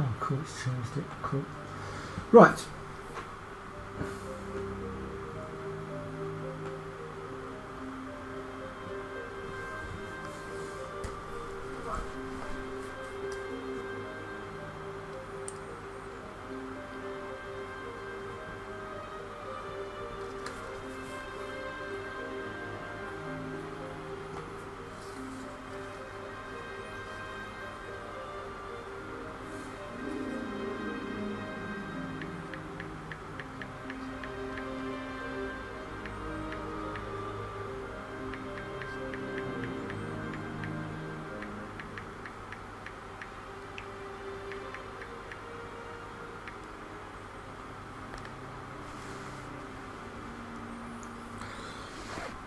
Oh, cool, it's changed it. Cool. Right.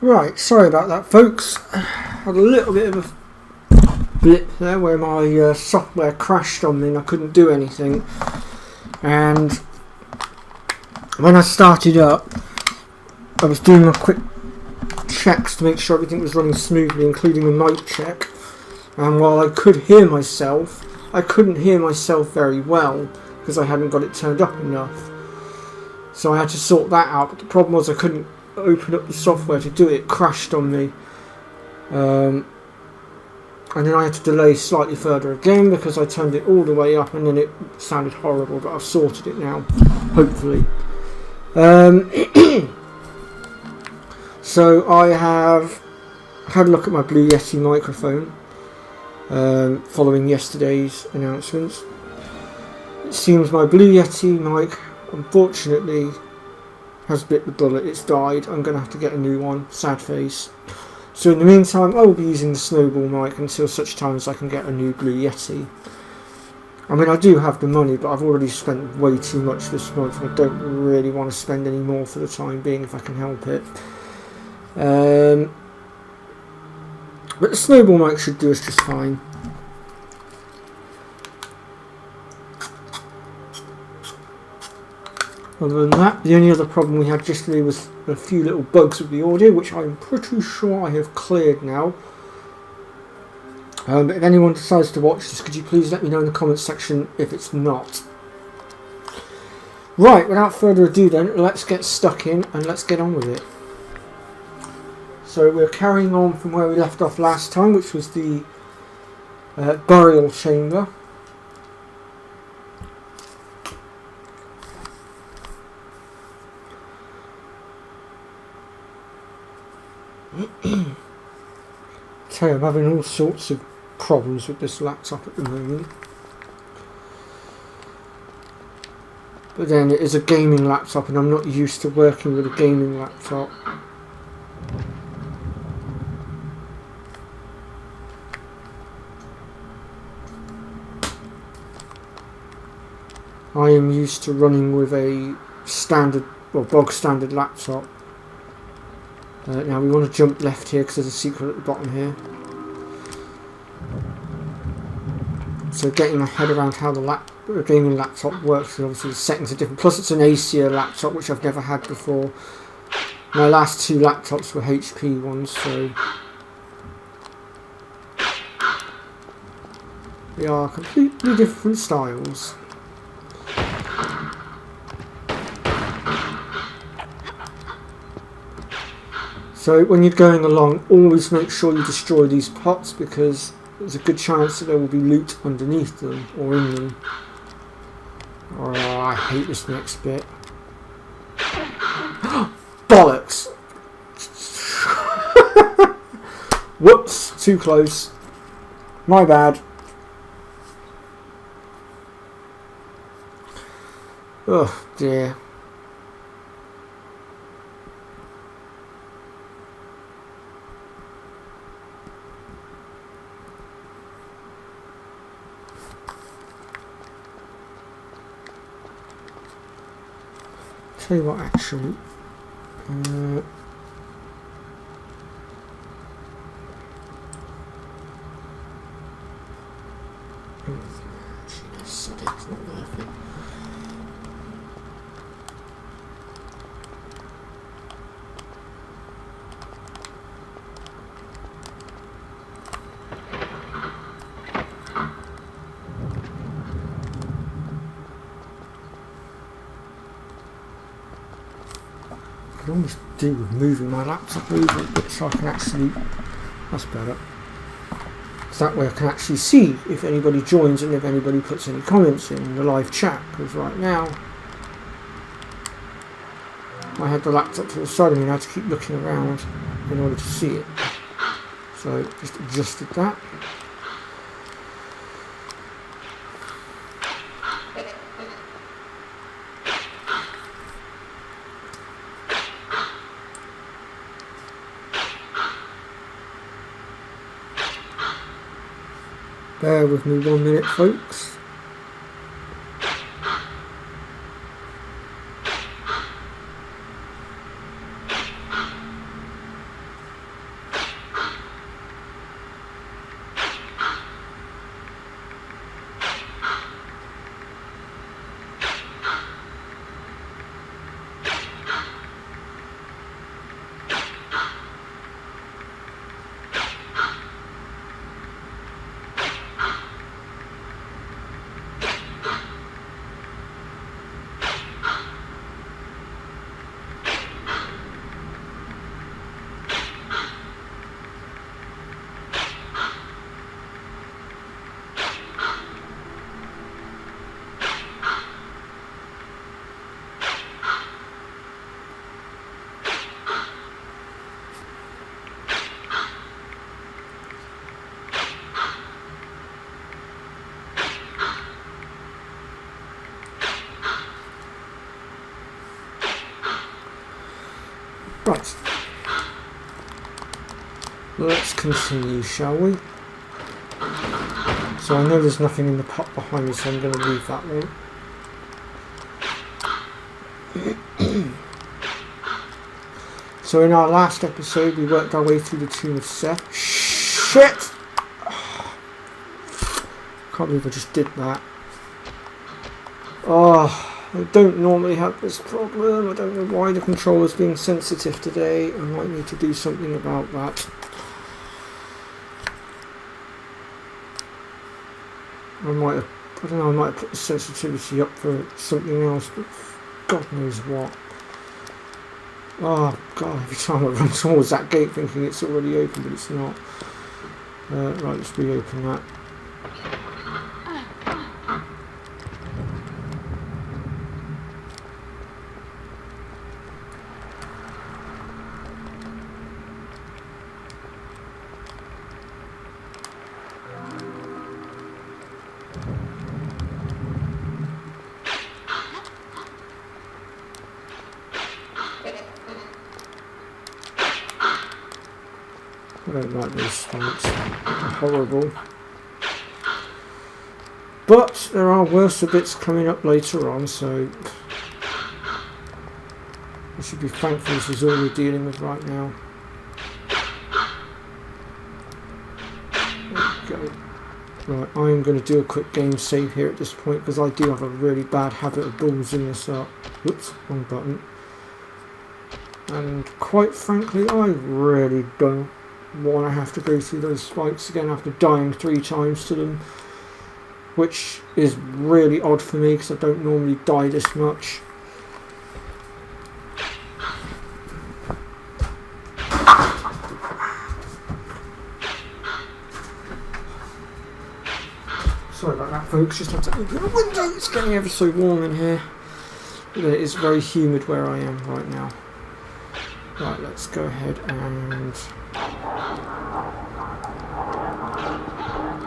Right, sorry about that, folks. Had a little bit of a blip there where my software crashed on me and I couldn't do anything. And when I started up, I was doing my quick checks to make sure everything was running smoothly, including a mic check. And while I could hear myself, I couldn't hear myself very well because I hadn't got it turned up enough. So I had to sort that out. But the problem was I couldn't open up the software to do it. It crashed on me. And then I had to delay slightly further again because I turned it all the way up and then it sounded horrible, but I've sorted it now, hopefully. So I have had a look at my Blue Yeti microphone following yesterday's announcements. It seems my Blue Yeti mic, unfortunately, has bit the bullet. It's died. I'm going to have to get a new one. Sad face. So in the meantime, I will be using the Snowball mic until such time as I can get a new Blue Yeti. I mean, I do have the money, but I've already spent way too much this month, and I don't really want to spend any more for the time being if I can help it. But the Snowball mic should do us just fine. Other than that, the only other problem we had yesterday was a few little bugs with the audio, which I'm pretty sure I have cleared now. But if anyone decides to watch this, could you please let me know in the comments section if it's not. Right, without further ado then, let's get stuck in and let's get on with it. So we're carrying on from where we left off last time, which was the burial chamber. Tell you, I'm having all sorts of problems with this laptop at the moment. But then it is a gaming laptop and I'm not used to working with a gaming laptop. I am used to running with a standard, well, bog standard laptop. Now we want to jump left here because there's a secret at the bottom here. So getting my head around how the gaming laptop works, and obviously the settings are different. Plus it's an Acer laptop, which I've never had before. My last two laptops were HP ones, so they are completely different styles. So when you're going along, always make sure you destroy these pots, because there's a good chance that there will be loot underneath them or in them. Oh, I hate this next bit. Bollocks! Whoops, too close. My bad. Oh dear. Tell you what, actually, it's not worth it. I can almost do with moving my laptop over a bit so I can actually, that's better. So that way I can actually see if anybody joins and if anybody puts any comments in the live chat, because right now I had the laptop to the side of me and I had to keep looking around in order to see it. So just adjusted that. Bear with me 1 minute, folks. Right, let's continue, shall we? So I know there's nothing in the pot behind me, so I'm going to leave that one. So in our last episode we worked our way through the Tomb of Seth. Shit! Can't believe I just did that. Oh, I don't normally have this problem. I don't know why the controller's being sensitive today. I might need to do something about that. I don't know, I might have put the sensitivity up for something else, but God knows what. Oh God, every time I run towards that gate thinking it's already open, but it's not. Right, let's reopen that. I don't like those spikes, they're horrible. But there are worse bits coming up later on, so I should be thankful this is all we're dealing with right now. There we go. Right, I'm going to do a quick game save here at this point because I do have a really bad habit of ballsing this up. Whoops, wrong button. And quite frankly, I really don't want to have to go through those spikes again after dying 3 times to them, which is really odd for me because I don't normally die this much. Sorry about that, folks. Just have to open the window. It's getting ever so warm in here. It is very humid where I am right now. Right, let's go ahead and...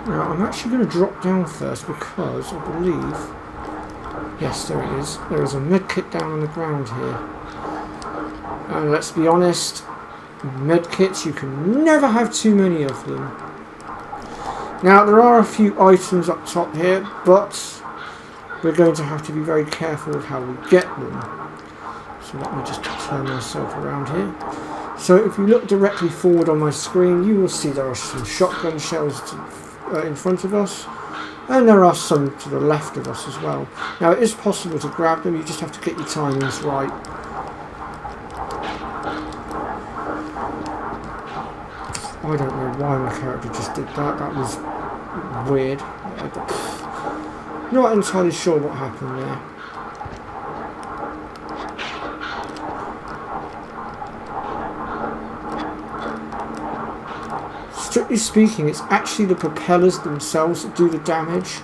Now, I'm actually going to drop down first because I believe... Yes, there it is. There is a medkit down on the ground here. And let's be honest, medkits, you can never have too many of them. Now, there are a few items up top here, but we're going to have to be very careful with how we get them. So let me just turn myself around here. So if you look directly forward on my screen, you will see there are some shotgun shells in front of us, and there are some to the left of us as well. Now, it is possible to grab them, you just have to get your timings right. I don't know why my character just did that. That was weird. Not entirely sure what happened there. Strictly speaking, it's actually the propellers themselves that do the damage.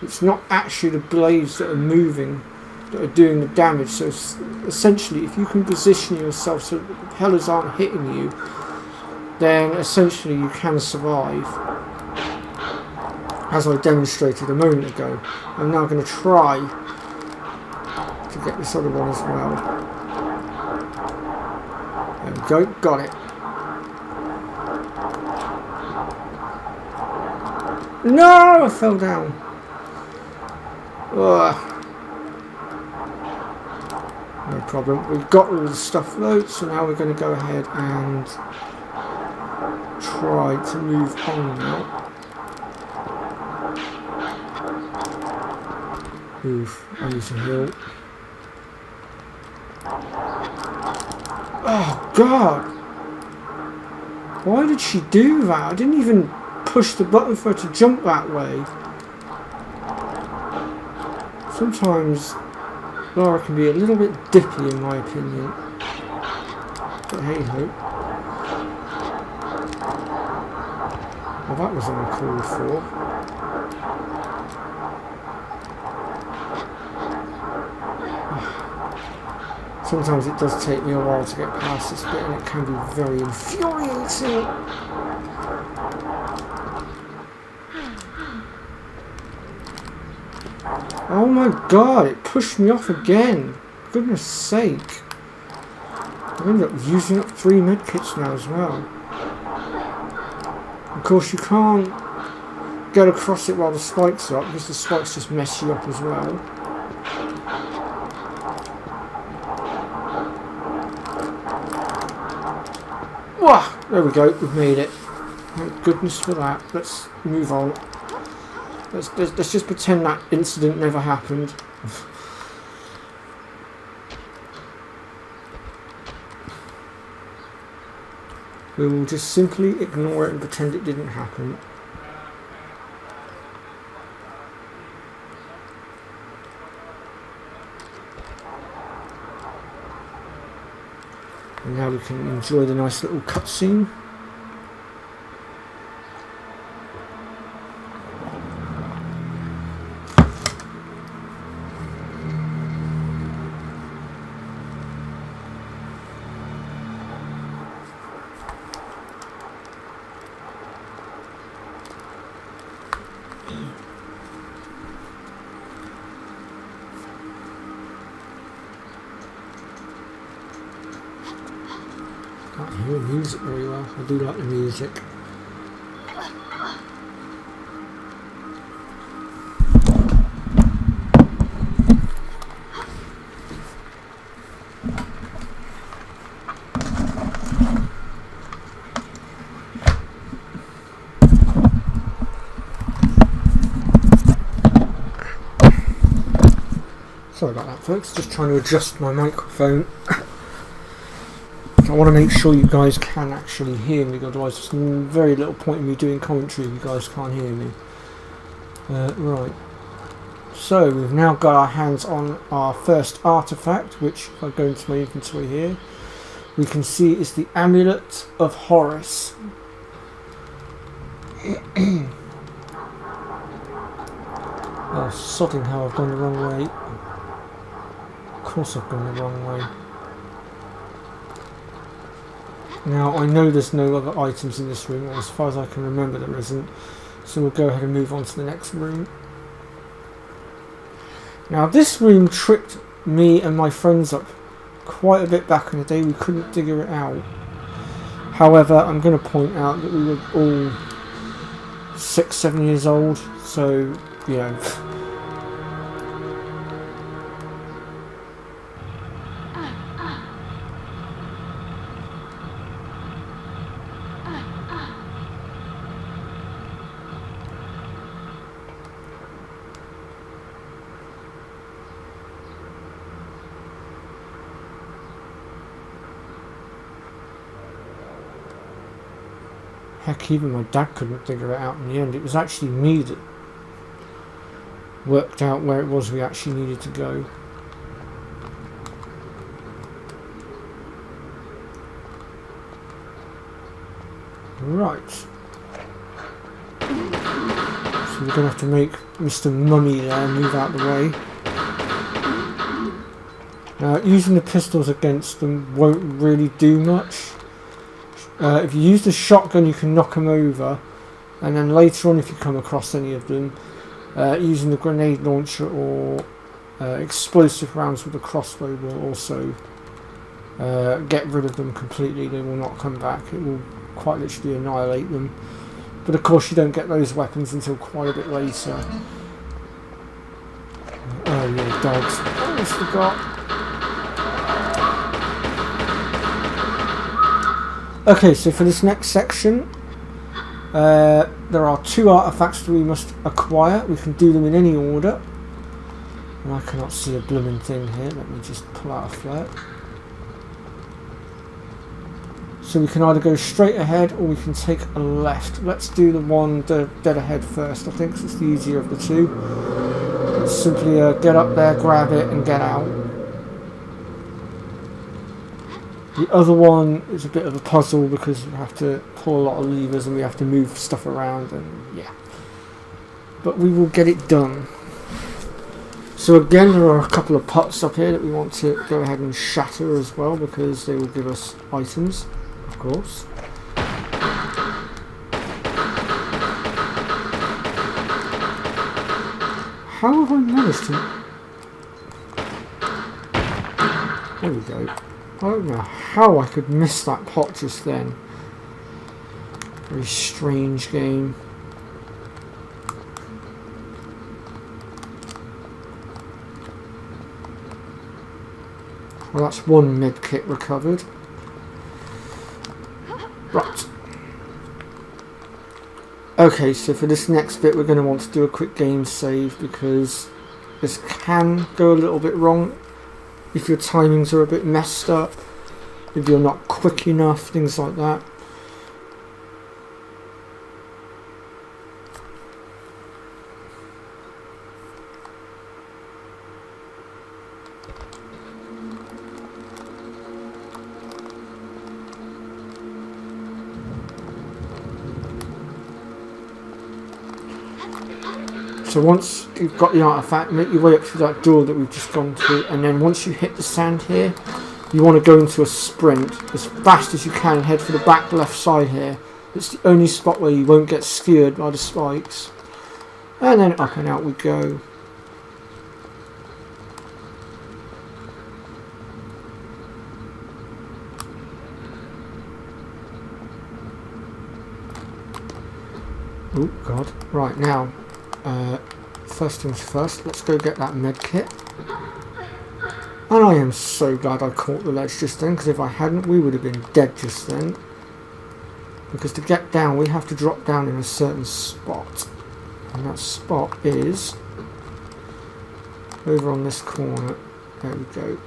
It's not actually the blades that are moving that are doing the damage. So essentially, if you can position yourself so that the propellers aren't hitting you, then essentially you can survive, as I demonstrated a moment ago. I'm now going to try to get this other one as well. There we go, got it. No, I fell down. Ugh. No problem. We've got all the stuff though, so now we're going to go ahead and try to move on now. Oof, I need to heal. Oh God! Why did she do that? I didn't even push the button for her to jump that way. Sometimes Lara can be a little bit dippy in my opinion. But hey ho. Well, that was uncalled for. Sometimes it does take me a while to get past this bit, and it can be very infuriating. Oh my God, it pushed me off again. Goodness sake. I've ended up using up 3 medkits now as well. Of course, you can't get across it while the spikes are up, because the spikes just mess you up as well. Wah! There we go, we've made it. Thank goodness for that. Let's move on. Let's just pretend that incident never happened. We will just simply ignore it and pretend it didn't happen. And now we can enjoy the nice little cutscene. Can't hear the music very well. I do like the music. Sorry about that, folks. Just trying to adjust my microphone. I want to make sure you guys can actually hear me, otherwise there's very little point in me doing commentary if you guys can't hear me. Right. So we've now got our hands on our first artifact, which if I go into my inventory here, we can see is the Amulet of Horus. Oh, sodding hell, I've gone the wrong way. Of course I've gone the wrong way. Now, I know there's no other items in this room, as far as I can remember there isn't. So we'll go ahead and move on to the next room. Now, this room tripped me and my friends up quite a bit back in the day. We couldn't figure it out. However, I'm going to point out that we were all 6-7 years old, so, you know. Heck, even my dad couldn't figure it out in the end. It was actually me that worked out where it was we actually needed to go. Right. So we're going to have to make Mr. Mummy there move out the way. Now, using the pistols against them won't really do much. If you use the shotgun, you can knock them over, and then later on, if you come across any of them, using the grenade launcher or explosive rounds with the crossbow will also get rid of them completely. They will not come back. It will quite literally annihilate them. But of course, you don't get those weapons until quite a bit later. Oh yeah, dogs! I almost forgot. Okay, so for this next section, there are 2 artifacts that we must acquire. We can do them in any order. And I cannot see a blooming thing here. Let me just pull out a flirt. So we can either go straight ahead or we can take a left. Let's do the one dead ahead first. I think it's the easier of the two. Simply get up there, grab it, and get out. The other one is a bit of a puzzle because we have to pull a lot of levers and we have to move stuff around, and yeah. But we will get it done. So again, there are a couple of pots up here that we want to go ahead and shatter as well because they will give us items, of course. How have I managed to... There we go. I don't know how I could miss that pot just then. Very strange game. Well, that's one med kit recovered. Right. Okay, so for this next bit we're going to want to do a quick game save because this can go a little bit wrong if your timings are a bit messed up, if you're not quick enough, things like that. So once you've got the artifact, make your way up to that door that we've just gone through, and then once you hit the sand here, you want to go into a sprint as fast as you can and head for the back left side here. It's the only spot where you won't get skewered by the spikes. And then up and out we go. Oh god. Right, now first things first, let's go get that med kit. And I am so glad I caught the ledge just then, because if I hadn't we would have been dead just then. Because to get down we have to drop down in a certain spot, and that spot is over on this corner. There we go.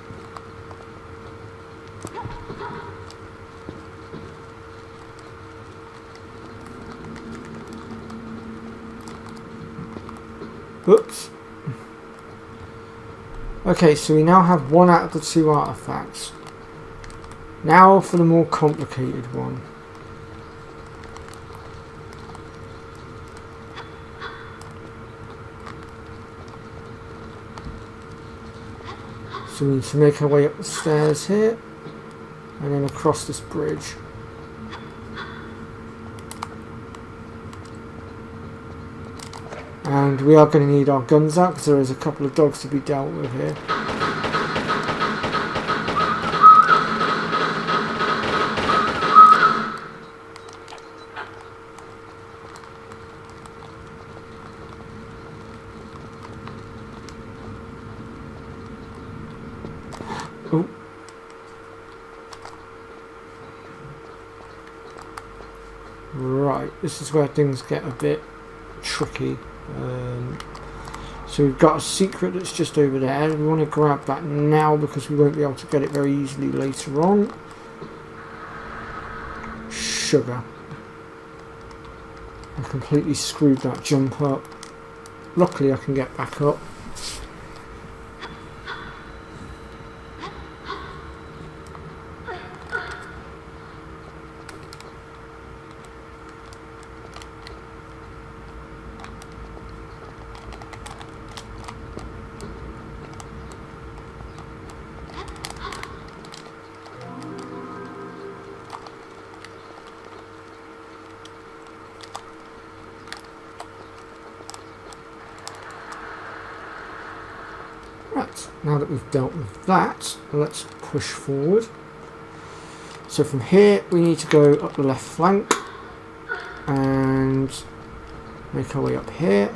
Oops. Okay, so we now have one out of the two artifacts. Now for the more complicated one. So we need to make our way up the stairs here and then across this bridge. And we are going to need our guns out because there is a couple of dogs to be dealt with here. Oh. Right, this is where things get a bit tricky. So we've got a secret that's just over there. We want to grab that now because we won't be able to get it very easily later on. Sugar. I completely screwed that jump up. Luckily I can get back up. Right, now that we've dealt with that, let's push forward. So from here we need to go up the left flank and make our way up here.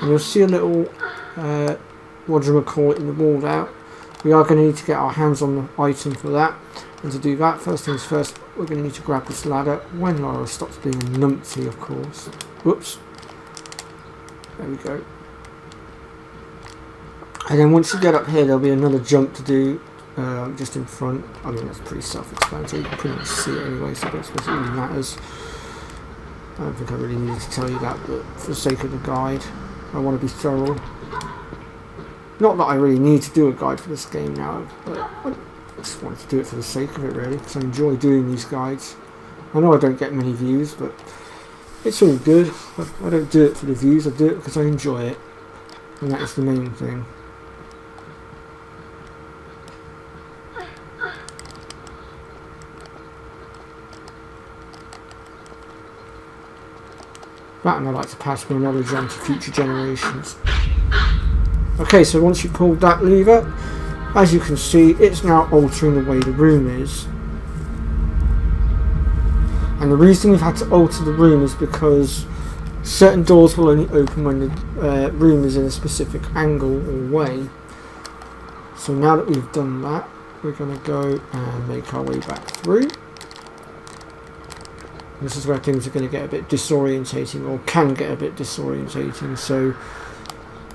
And you'll see a little, what do you call it, in the wall there. We are going to need to get our hands on the item for that. And to do that, first things first, we're going to need to grab this ladder when Lara stops being a numpty, of course. Whoops. There we go. And then once you get up here, there'll be another jump to do just in front. I mean, that's pretty self-explanatory. You can pretty much see it anyway, so I don't suppose it really matters. I don't think I really needed to tell you that, but for the sake of the guide, I want to be thorough. Not that I really need to do a guide for this game now, but I just wanted to do it for the sake of it, really, because I enjoy doing these guides. I know I don't get many views, but it's all good. I don't do it for the views, I do it because I enjoy it, and that is the main thing. That, and I like to pass my knowledge on to future generations. Okay, so once you pulled that lever, as you can see, it's now altering the way the room is. And the reason we've had to alter the room is because certain doors will only open when the room is in a specific angle or way. So now that we've done that, we're going to go and make our way back through. This is where things are going to get a bit disorientating, or can get a bit disorientating, so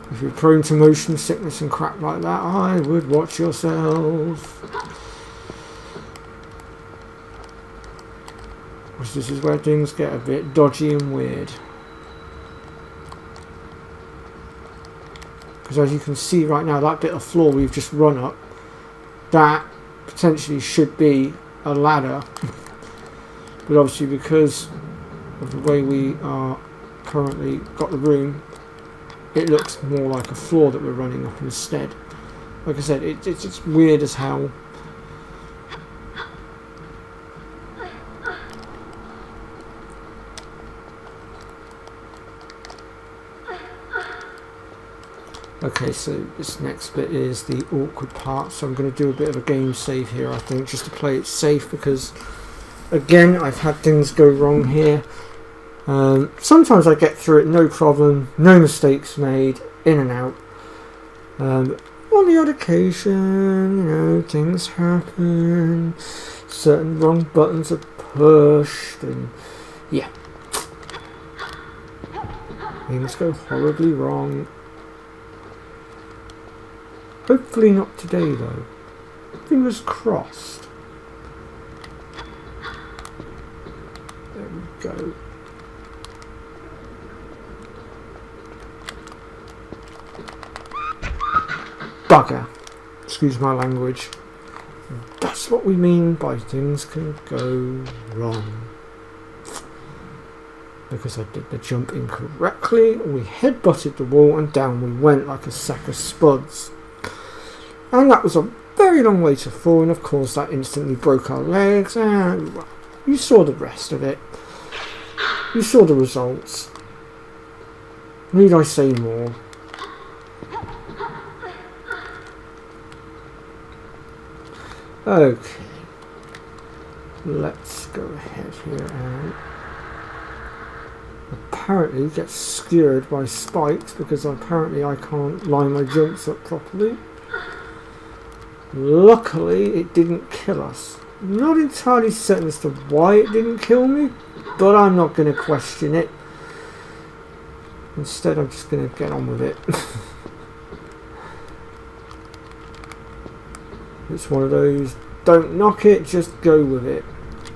if you're prone to motion sickness and crap like that, I would watch yourself. Because this is where things get a bit dodgy and weird. Because as you can see right now, that bit of floor we've just run up, that potentially should be a ladder. But obviously, because of the way we are currently got the room, it looks more like a floor that we're running up instead. Like I said, it's weird as hell. Okay, so this next bit is the awkward part, so I'm going to do a bit of a game save here, I think, just to play it safe, because again, I've had things go wrong here. Sometimes I get through it no problem, no mistakes made, in and out. On the odd occasion, you know, things happen, certain wrong buttons are pushed, and yeah. Things go horribly wrong. Hopefully not today though. Fingers crossed. There we go. Bugger. Excuse my language. That's what we mean by things can go wrong. Because I did the jump incorrectly, we head-butted the wall and down we went like a sack of spuds. And that was a very long way to fall, and of course that instantly broke our legs, and you saw the rest of it. You saw the results. Need I say more? Okay. Let's go ahead here and apparently get skewered by spikes because apparently I can't line my jumps up properly. Luckily it didn't kill us. Not entirely certain as to why it didn't kill me, but I'm not going to question it. Instead I'm just going to get on with it. It's one of those, don't knock it, just go with it.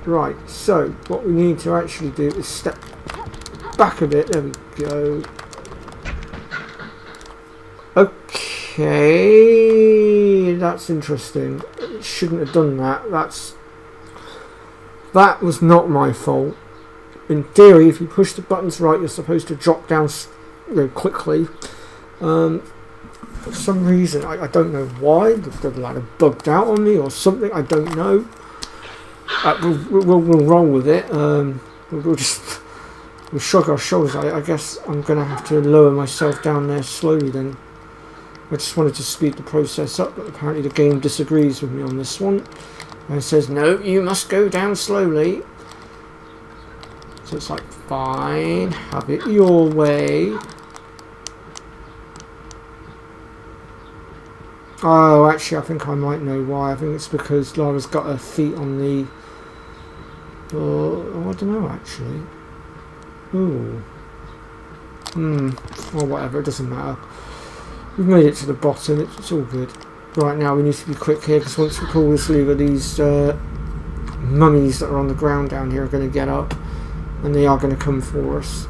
Right, so what we need to actually do is step back a bit. There we go. Okay, that's interesting. It shouldn't have done that. That was not my fault. In theory, if you push the buttons right, you're supposed to drop down quickly. For some reason, I don't know why. The ladder bugged out on me or something. I don't know. We'll roll with it. We'll shrug our shoulders. I guess I'm going to have to lower myself down there slowly then. I just wanted to speed the process up, but apparently the game disagrees with me on this one. And it says, no, you must go down slowly. So it's like, fine, have it your way. Oh, actually, I think I might know why. I think it's because Lara's got her feet on the... I don't know, actually. Ooh. Or whatever, it doesn't matter. We've made it to the bottom, it's all good. Right, now we need to be quick here, because once we pull this lever, these mummies that are on the ground down here are going to get up, and they are going to come for us.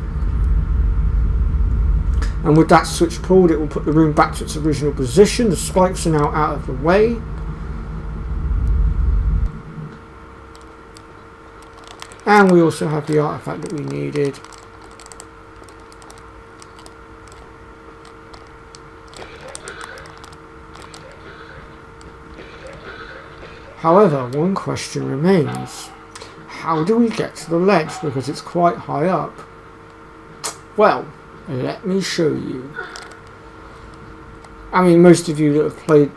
And with that switch pulled, it will put the room back to its original position. The spikes are now out of the way. And we also have the artifact that we needed. However, one question remains. How do we get to the ledge? Because it's quite high up. Well, let me show you. I mean, most of you that have played,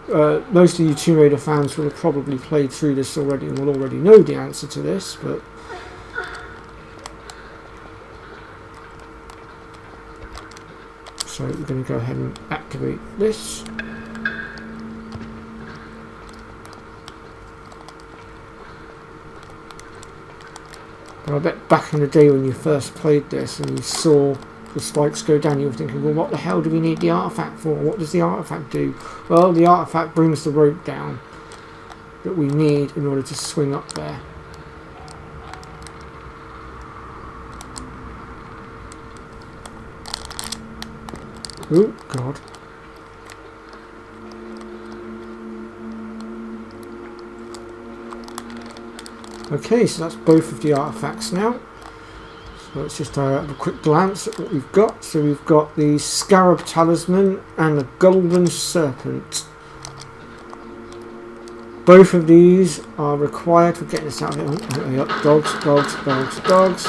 most of you Tomb Raider fans will have probably played through this already and will already know the answer to this, but... So we're going to go ahead and activate this. But I bet back in the day when you first played this and you saw the spikes go down, you were thinking, well, what the hell do we need the artifact for? What does the artifact do? Well, the artifact brings the rope down that we need in order to swing up there. Oh, God. Okay, so that's both of the artifacts now. So let's just have a quick glance at what we've got. So we've got the Scarab Talisman and the Golden Serpent. Both of these are required for getting us out of here. Oh, dogs, dogs, dogs, dogs.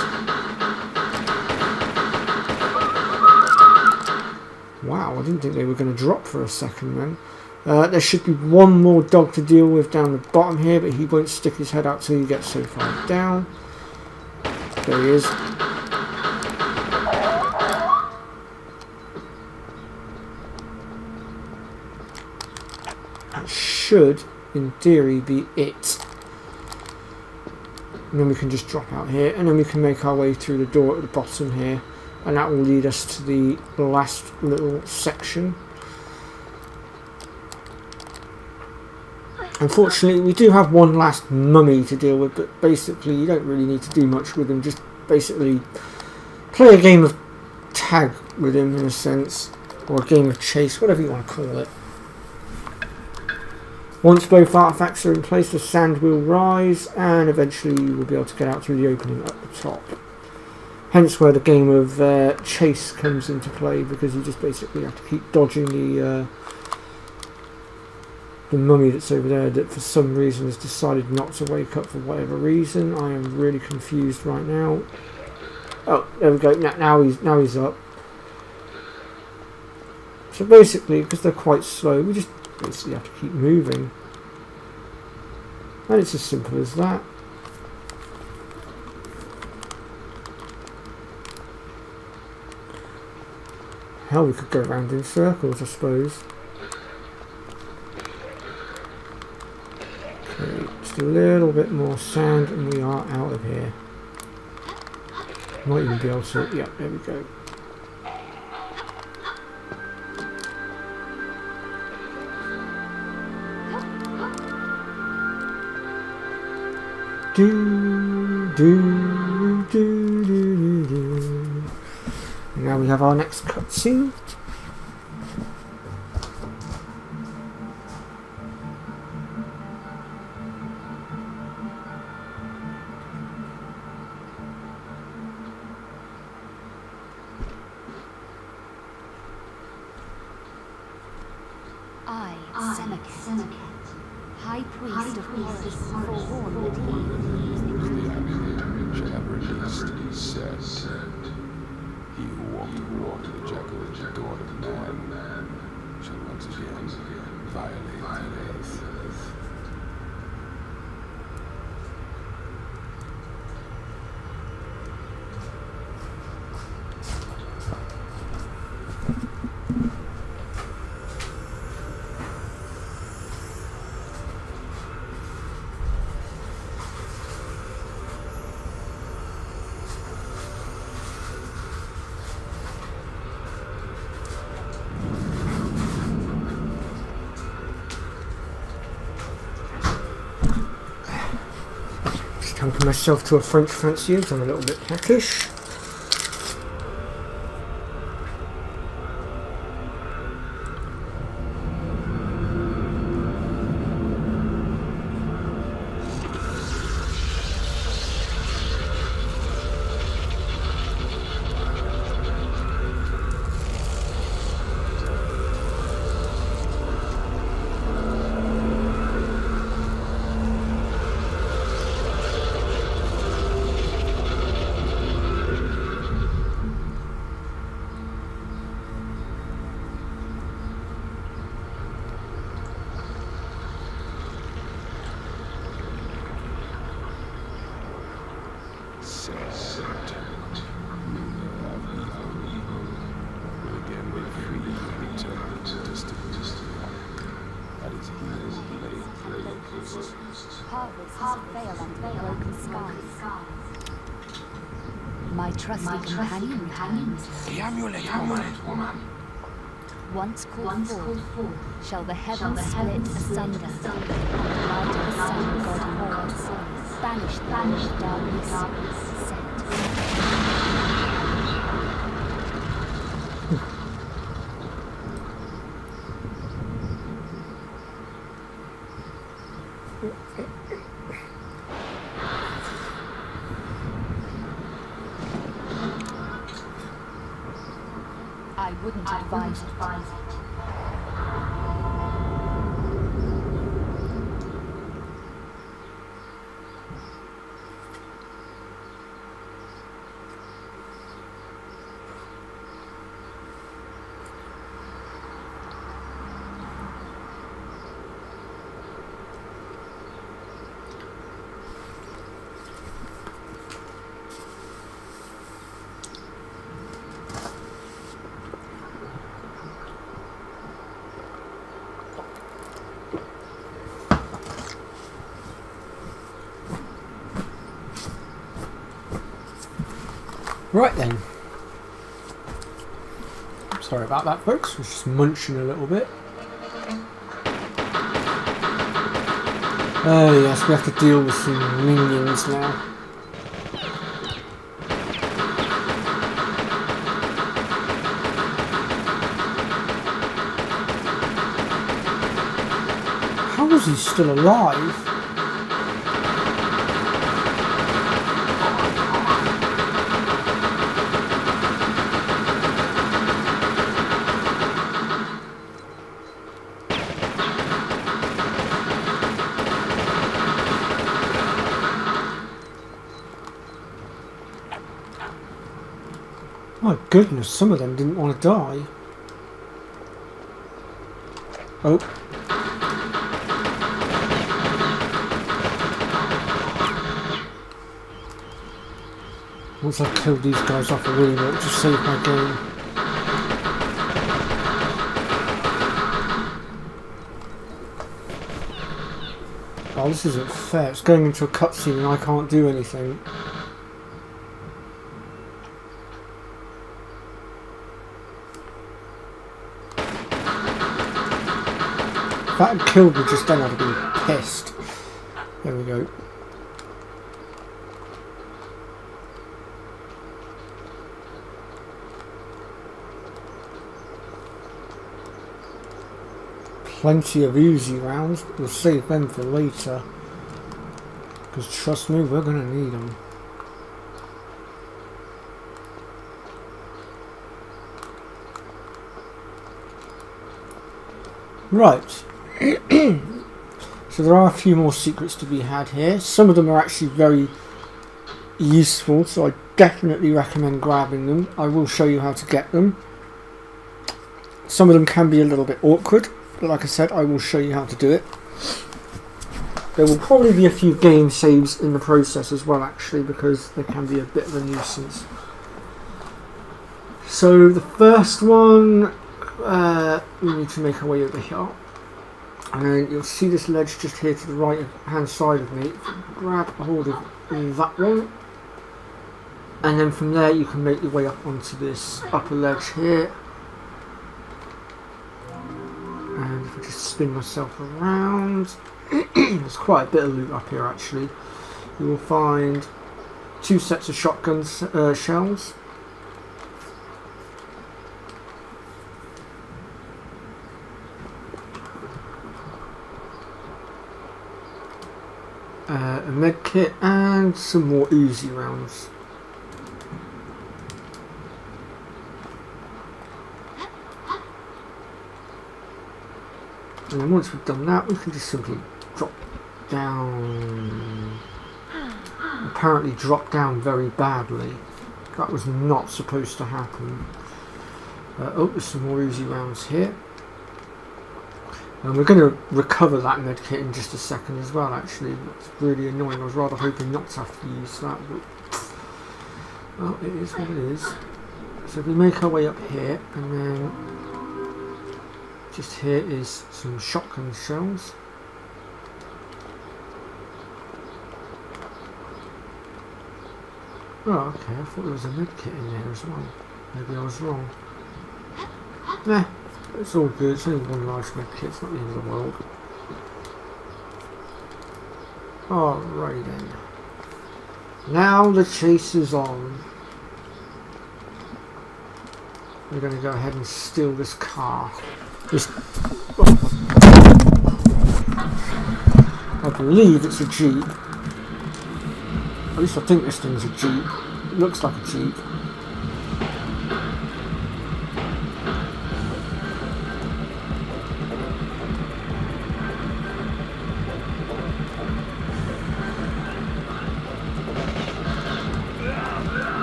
Wow, I didn't think they were going to drop for a second then. There should be one more dog to deal with down the bottom here, but he won't stick his head out till you get so far down. There he is. That should, in theory, be it. And then we can just drop out here, and then we can make our way through the door at the bottom here, and that will lead us to the last little section. Unfortunately, we do have one last mummy to deal with, but basically you don't really need to do much with him. Just basically play a game of tag with him in a sense, or a game of chase, whatever you want to call it. Once both artifacts are in place, the sand will rise, and eventually you will be able to get out through the opening at the top. Hence where the game of chase comes into play, because you just basically have to keep dodging the mummy that's over there that for some reason has decided not to wake up for whatever reason. I am really confused right now. Oh, there we go. Now he's up. So basically, because they're quite slow, we just basically have to keep moving. And it's as simple as that. Hell, we could go around in circles, I suppose. Okay, just a little bit more sand and we are out of here. Might even be able to... yeah, there we go. Do, do, do, do, do, do. And now we have our next cutscene. Sennaket, High Priest of Horus, forewarned that he shall have released Set. He who walked the walk of the jackal at the dawn of man shall once again violate the oath. Helping myself to a French fancier because I'm a little bit hackish. My trusty companion returns. The amulet, woman. Once called forth, shall the heavens split asunder, and the light of the sun God Horus banish the darkness, set. I wouldn't advise it. Right then. Sorry about that, folks. I was just munching a little bit. Oh yes, we have to deal with some minions now. How is he still alive? My goodness, some of them didn't want to die. Oh. Once I've killed these guys off, I really want to save my game. Oh, this isn't fair. It's going into a cutscene and I can't do anything. If that had killed me just then, I'd have been pissed. There we go. Plenty of Uzi rounds. We'll save them for later. Because trust me, we're going to need them. Right. So there are a few more secrets to be had here. Some of them are actually very useful, so I definitely recommend grabbing them. I will show you how to get them. Some of them can be a little bit awkward, but like I said, I will show you how to do it. There will probably be a few game saves in the process as well, actually, because they can be a bit of a nuisance. So the first one, we need to make our way over here. And then you'll see this ledge just here to the right hand side of me. Grab a hold of that one. And then from there you can make your way up onto this upper ledge here. And if I just spin myself around, there's quite a bit of loot up here actually. You will find 2 sets of shotgun shells. A med kit and some more Uzi rounds. And then once we've done that, we can just simply drop down. Apparently drop down very badly. That was not supposed to happen. Oh, there's some more Uzi rounds here. And we're going to recover that medkit in just a second as well, actually. It's really annoying. I was rather hoping not to have to use that, but well, it is what it is. So we make our way up here, and then just here is some shotgun shells. Oh, okay, I thought there was a medkit in there as well. Maybe I was wrong. Nah. It's all good, it's only one large medkit, it's not the end of the world. Alright then. Now the chase is on. We're going to go ahead and steal this car. I believe it's a Jeep. At least I think this thing's a Jeep. It looks like a Jeep.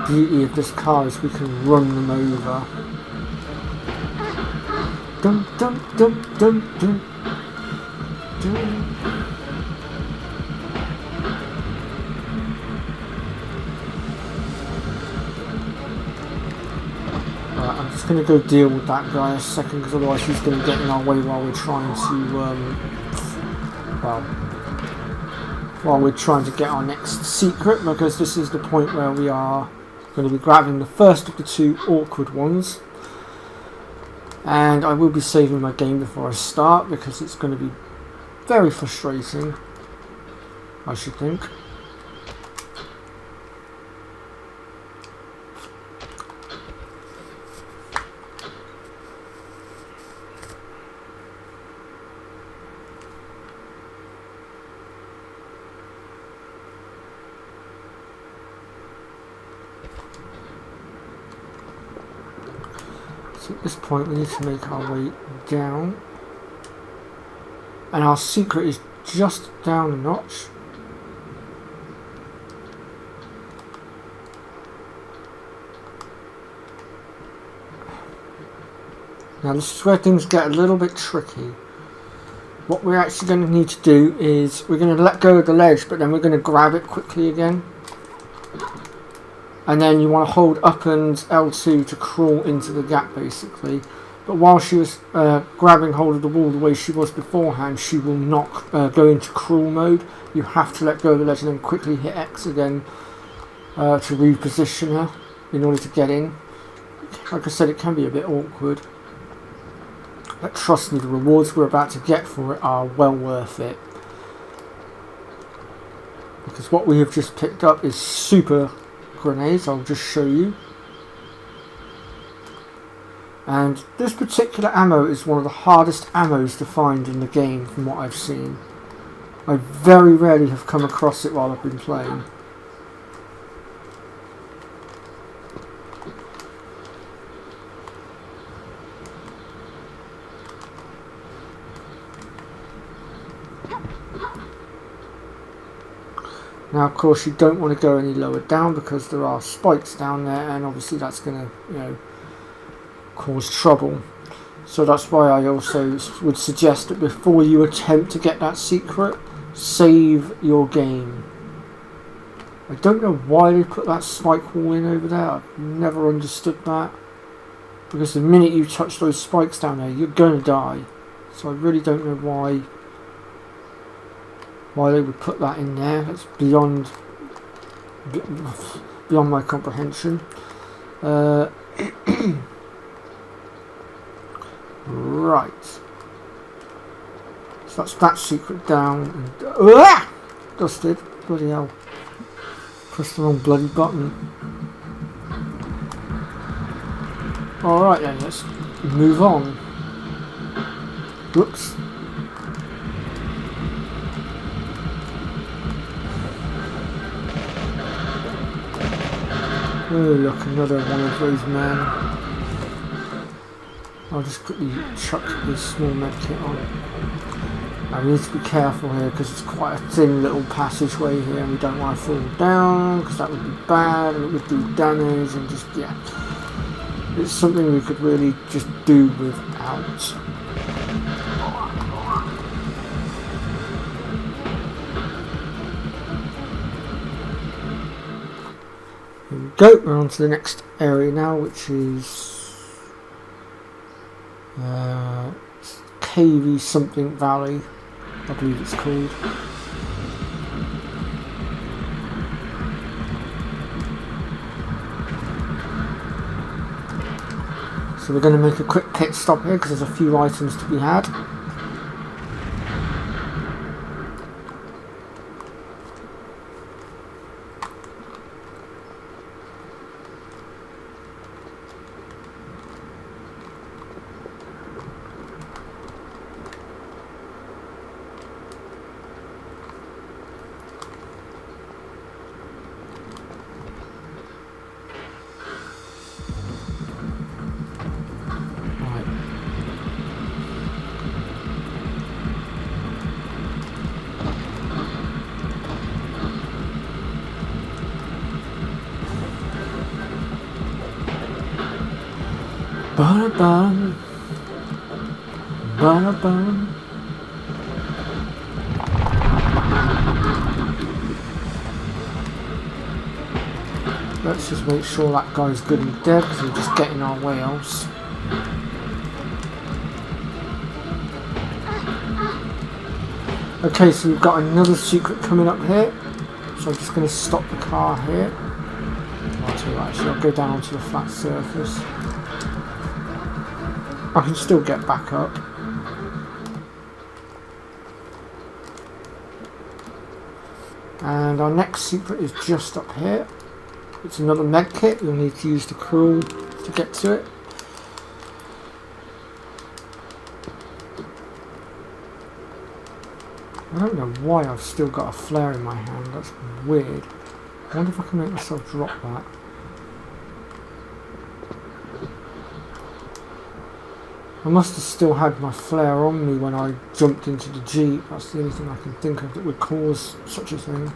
Beauty of this car is we can run them over. Dum dum dum dum dum dum. Right, I'm just going to go deal with that guy a second, because otherwise he's going to get in our way while we're trying to get our next secret, because this is the point where we are going to be grabbing the first of the 2 awkward ones, and I will be saving my game before I start because it's going to be very frustrating, I should think. So at this point we need to make our way down, and our secret is just down a notch. Now this is where things get a little bit tricky. What we're actually going to need to do is we're going to let go of the ledge, but then we're going to grab it quickly again. And then you want to hold up and L2 to crawl into the gap basically. But while she was grabbing hold of the wall the way she was beforehand, she will not go into crawl mode. You have to let go of the ledge and then quickly hit X again to reposition her in order to get in. Like I said, it can be a bit awkward. But trust me, the rewards we're about to get for it are well worth it. Because what we have just picked up is super grenades. I'll just show you. And this particular ammo is one of the hardest ammos to find in the game from what I've seen. I very rarely have come across it while I've been playing. Now, of course, you don't want to go any lower down because there are spikes down there, and obviously that's going to, you know, cause trouble. So that's why I also would suggest that before you attempt to get that secret, save your game. I don't know why they put that spike wall in over there. I've never understood that. Because the minute you touch those spikes down there, you're going to die. So I really don't know why they would put that in there. That's beyond my comprehension. Right. So that's that secret down. And, dusted. Bloody hell. Pressed the wrong bloody button. Alright then, let's move on. Whoops. Oh look, another one of those men. I'll just quickly chuck this small medkit on. Now we need to be careful here because it's quite a thin little passageway here and we don't want to fall down because that would be bad and it would do damage and just, yeah. It's something we could really just do without. Here we go, we're on to the next area now, which is KV something Valley, I believe it's called. So we're going to make a quick pit stop here because there's a few items to be had. Ba-da-bum. Ba-da-bum. Let's just make sure that guy's good and dead because we're just getting our way else. Okay, so we've got another secret coming up here. So I'm just going to stop the car here. Actually, I'll go down onto the flat surface. I can still get back up. And our next secret is just up here. It's another medkit. You'll need to use the crawl to get to it. I don't know why I've still got a flare in my hand. That's weird. I wonder if I can make myself drop that. I must have still had my flare on me when I jumped into the Jeep. That's the only thing I can think of that would cause such a thing.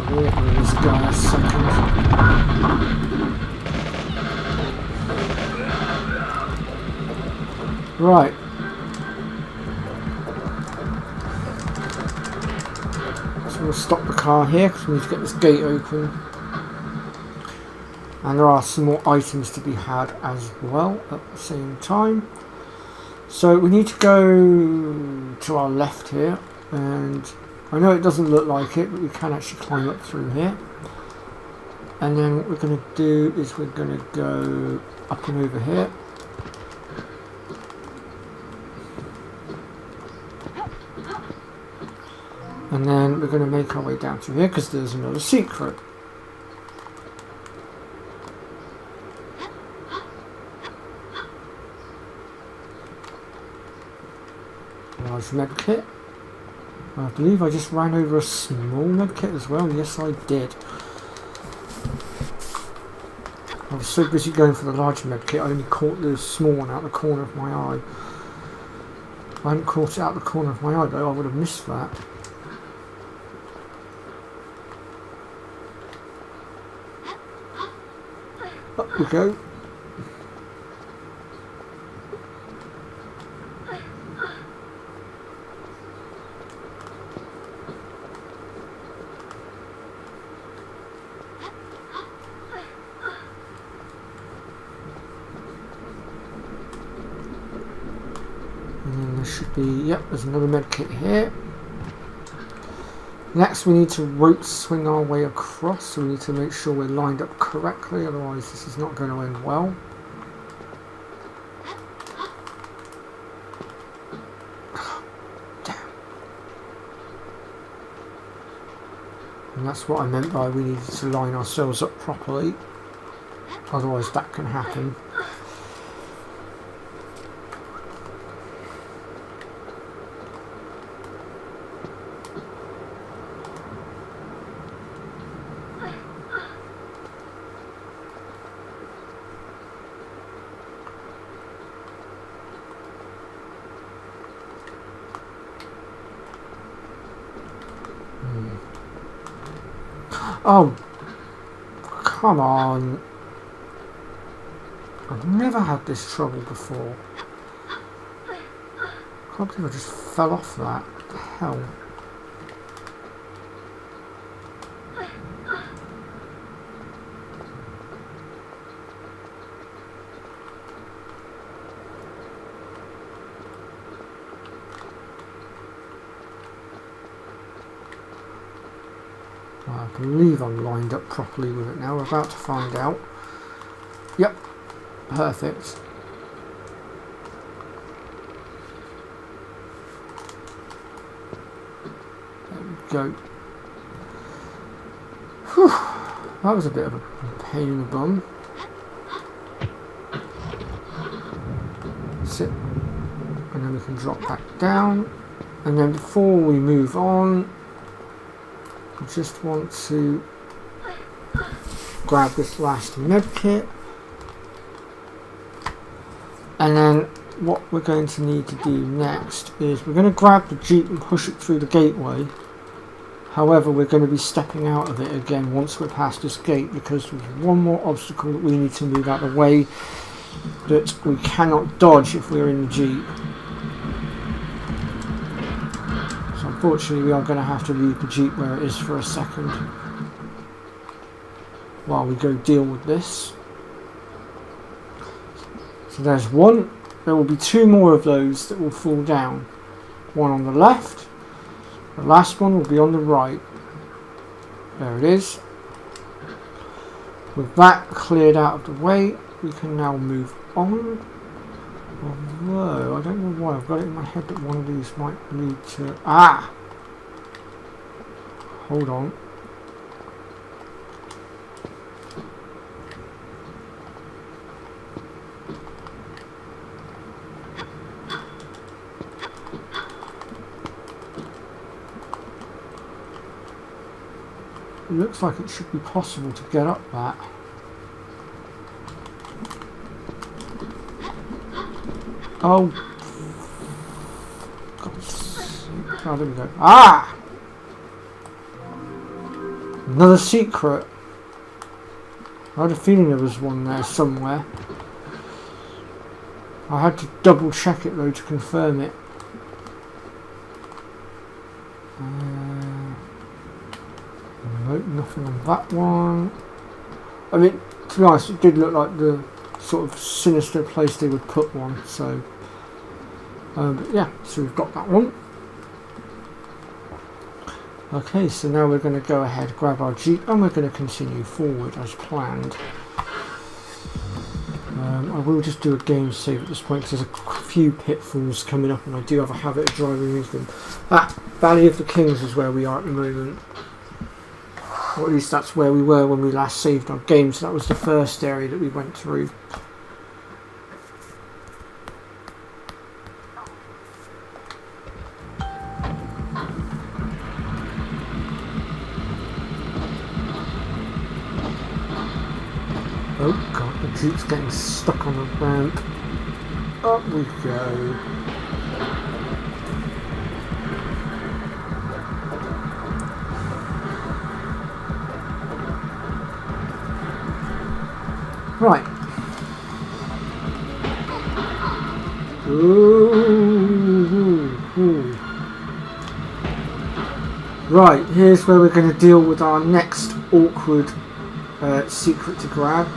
here. Oh, there's a guy in a second. Right. So we'll stop the car here because we need to get this gate open. And there are some more items to be had as well at the same time. So we need to go to our left here, and I know it doesn't look like it, but we can actually climb up through here. And then what we're going to do is we're going to go up and over here. And then we're going to make our way down to here because there's another secret. Large medkit. I believe I just ran over a small medkit as well. Yes, I did. I was so busy going for the large medkit, I only caught the small one out the corner of my eye. If I hadn't caught it out the corner of my eye though, I would have missed that. Up we go. And then there should be, yep, there's another medkit here. Next we need to rope swing our way across, so we need to make sure we're lined up correctly, otherwise this is not going to end well. Damn. And that's what I meant by we needed to line ourselves up properly, otherwise that can happen. Oh, come on. I've never had this trouble before. I can't believe I just fell off that. What the hell? I believe I'm lined up properly with it now. We're about to find out. Yep, perfect. There we go. Whew. That was a bit of a pain in the bum. Sit. And then we can drop back down. And then before we move on, I just want to grab this last medkit, and then what we're going to need to do next is we're going to grab the Jeep and push it through the gateway. However, we're going to be stepping out of it again once we're past this gate, because there's one more obstacle that we need to move out of the way that we cannot dodge if we're in the Jeep. Unfortunately, we are going to have to leave the Jeep where it is for a second while we go deal with this. So there's one. There will be two more of those that will fall down. One on the left. The last one will be on the right. There it is. With that cleared out of the way, we can now move on. Although, I don't know why, I've got it in my head that one of these might lead to... Ah! Hold on. It looks like it should be possible to get up that. Oh, God's sake. Oh, there we go. Ah! Another secret. I had a feeling there was one there somewhere. I had to double check it though to confirm it. Nope, nothing on that one. I mean, to be honest, it did look like the sort of sinister place they would put one, so but yeah, so we've got that one. Okay, so now we're going to go ahead, grab our jeep, and we're going to continue forward as planned. I will just do a game save at this point because there's a few pitfalls coming up and I do have a habit of driving into them. Valley of the Kings is where we are at the moment. Or at least that's where we were when we last saved our game, so that was the first area that we went through. Oh god, the jeep's getting stuck on the ramp. Up we go. Right. Ooh. Right, here's where we're going to deal with our next awkward secret to grab.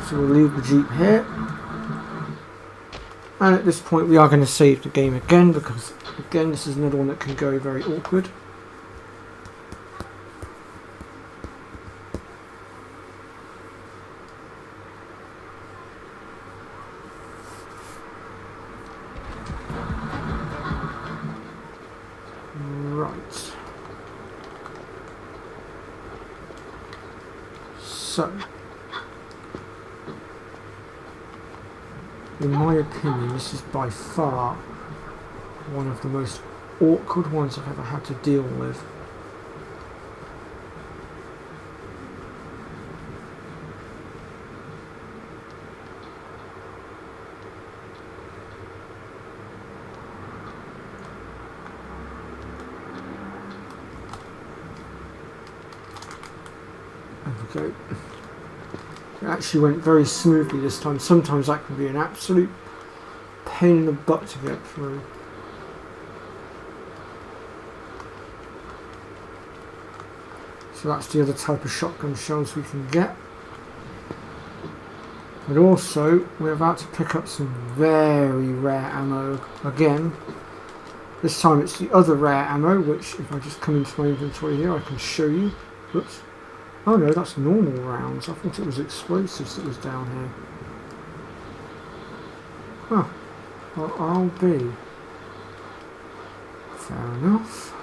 So we'll leave the jeep here. And at this point we are going to save the game again because again this is another one that can go very awkward. Right. So, in my opinion, this is by far one of the most awkward ones I've ever had to deal with. There we go. It actually went very smoothly this time. Sometimes that can be an absolute pain in the butt to get through. So that's the other type of shotgun shells we can get. But also, we're about to pick up some very rare ammo again. This time it's the other rare ammo, which if I just come into my inventory here I can show you. Whoops. Oh no, that's normal rounds. I thought it was explosives that was down here. Huh. Well, I'll be. Fair enough.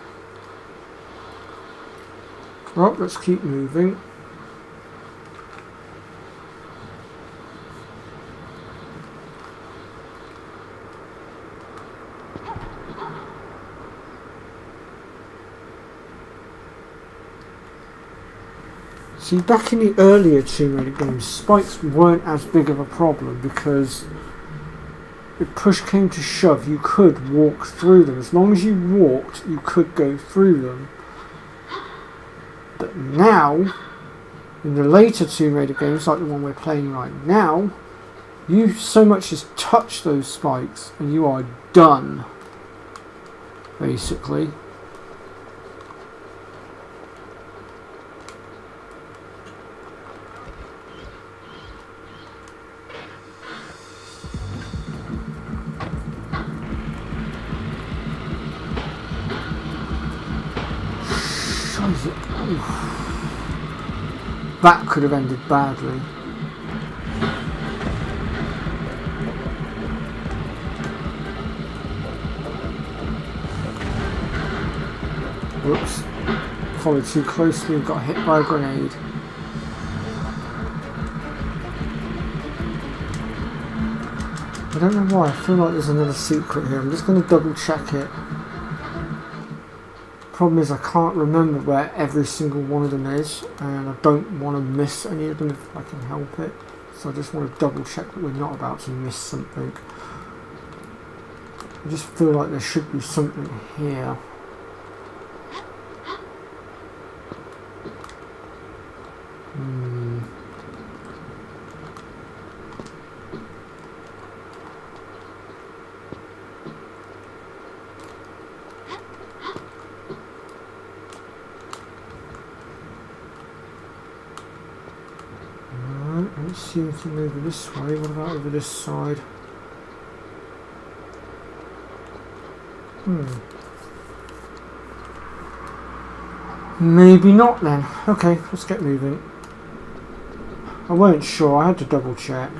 Well, let's keep moving. See, back in the earlier Tomb Raider games, spikes weren't as big of a problem because if push came to shove, you could walk through them. As long as you walked, you could go through them. But now, in the later Tomb Raider games, like the one we're playing right now, you so much as touch those spikes and you are done, basically. That could have ended badly. Whoops. Followed too closely and got hit by a grenade. I don't know why, I feel like there's another secret here. I'm just going to double check it. Problem is I can't remember where every single one of them is and I don't want to miss any of them if I can help it, so I just want to double check that we're not about to miss something. I just feel like there should be something here. Don't seem to move this way. What about over this side? Maybe not then. Okay, let's get moving. I weren't sure, I had to double check.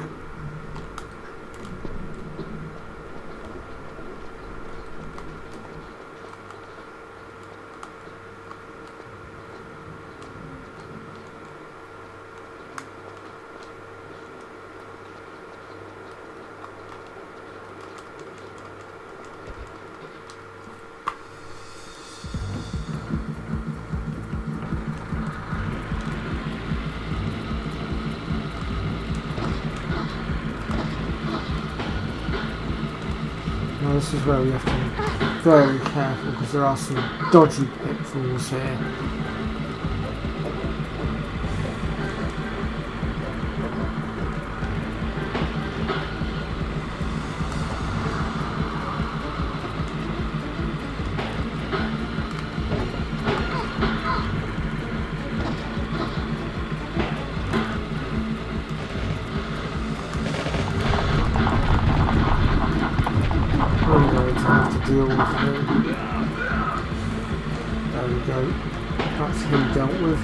Now this is where we have to be very careful because there are some dodgy pitfalls here. I'm going to have to deal with him. There we go. That's him dealt with.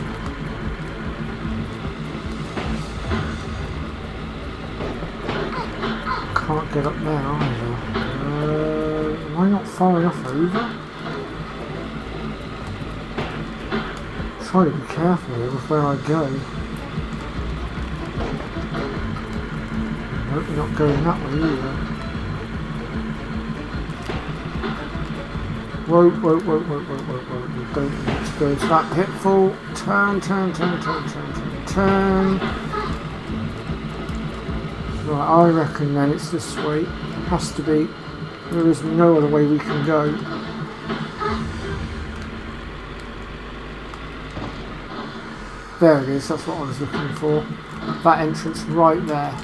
Can't get up there either. Am I not far enough over? Try to be careful here with where I go. Nope, not going that way either. Whoa. We don't need to go into that pitfall. Turn. Right, I reckon then it's this way. Has to be. There is no other way we can go. There it is, that's what I was looking for. That entrance right there.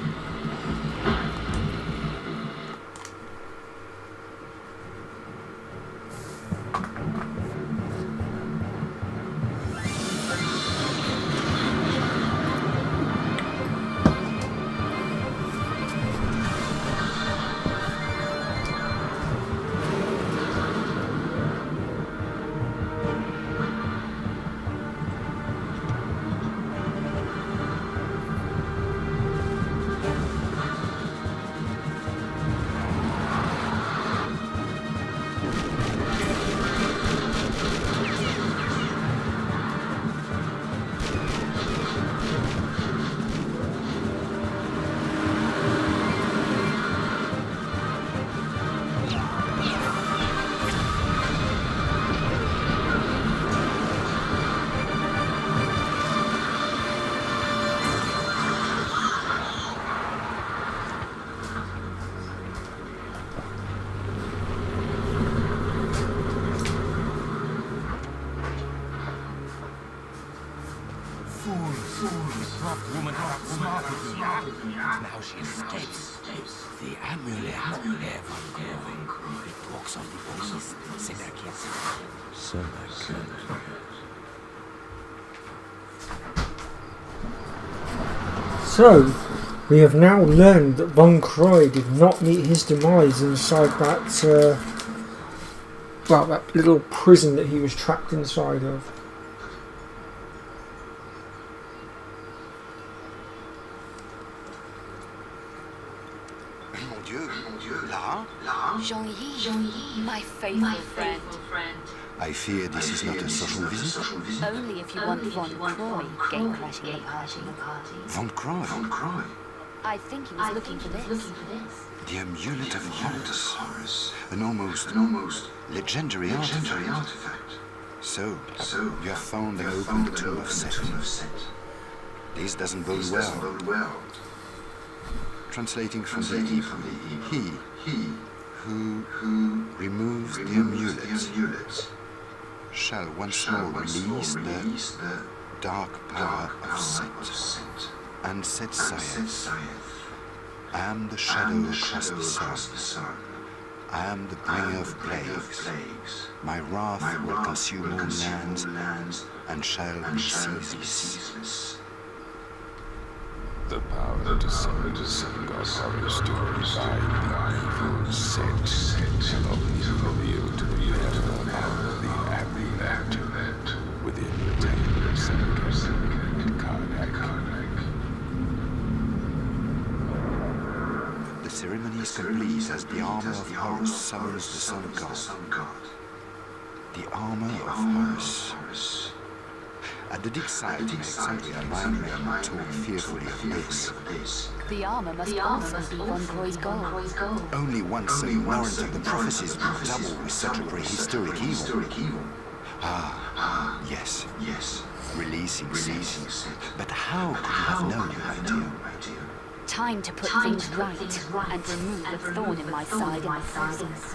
Now she escapes. The amulet never grows. It walks on the east. Senakit. So, we have now learned that Von Croy did not meet his demise inside that, that little prison that he was trapped inside of. Jean-Yi, my faithful friend. I fear this is not a social visit. Only if you want Von Croy gate-crashing the party. Von Croy? I think he was looking for this. The Amulet of Horus. An almost legendary artifact. So, you have found and opened the tomb of Set. This doesn't bode well. Translating from the Hebrew, he who removes the amulet shall once more release the dark power of Set, and Set saith, I am the shadow across the sun. I am the bringer of plagues. My wrath will consume all lands, and shall be ceaseless. The power to summon the sun god Horus to revive the evil set shall only be able to prepare the amulet within the temple of Sennacherib in Karnak. The ceremony is complete as the armor of Horus summons the sun god. The armor of Horus. At the dig site in Alexandria, my men talk fearfully of this. The armor must also be Von Croy's goal. Only one so ignorant of the prophecies would double with such a prehistoric evil. Yes. Releasing Set. But how could you have known, my dear? Time to put things right and remove the thorn in my side in the process.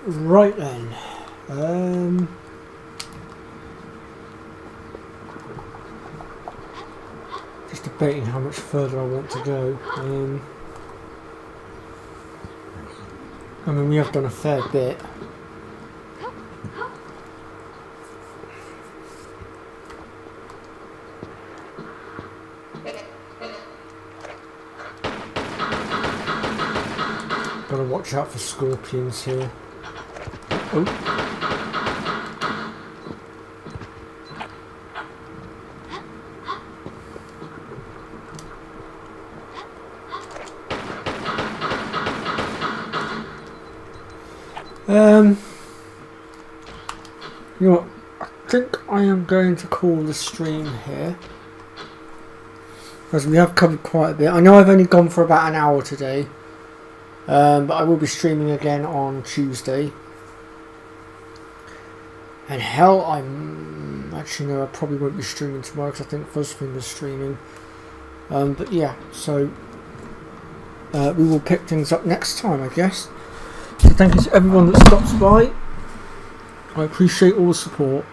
Right then. Just debating how much further I want to go. I mean, we have done a fair bit. Gotta watch out for scorpions here. Oh. You know what? I think I am going to call the stream here, because we have covered quite a bit. I know I've only gone for about an hour today, but I will be streaming again on Tuesday. And hell, actually no, I probably won't be streaming tomorrow because I think Fuzzfinger's streaming. But yeah, so we will pick things up next time, I guess. So thank you to everyone that stops by. I appreciate all the support.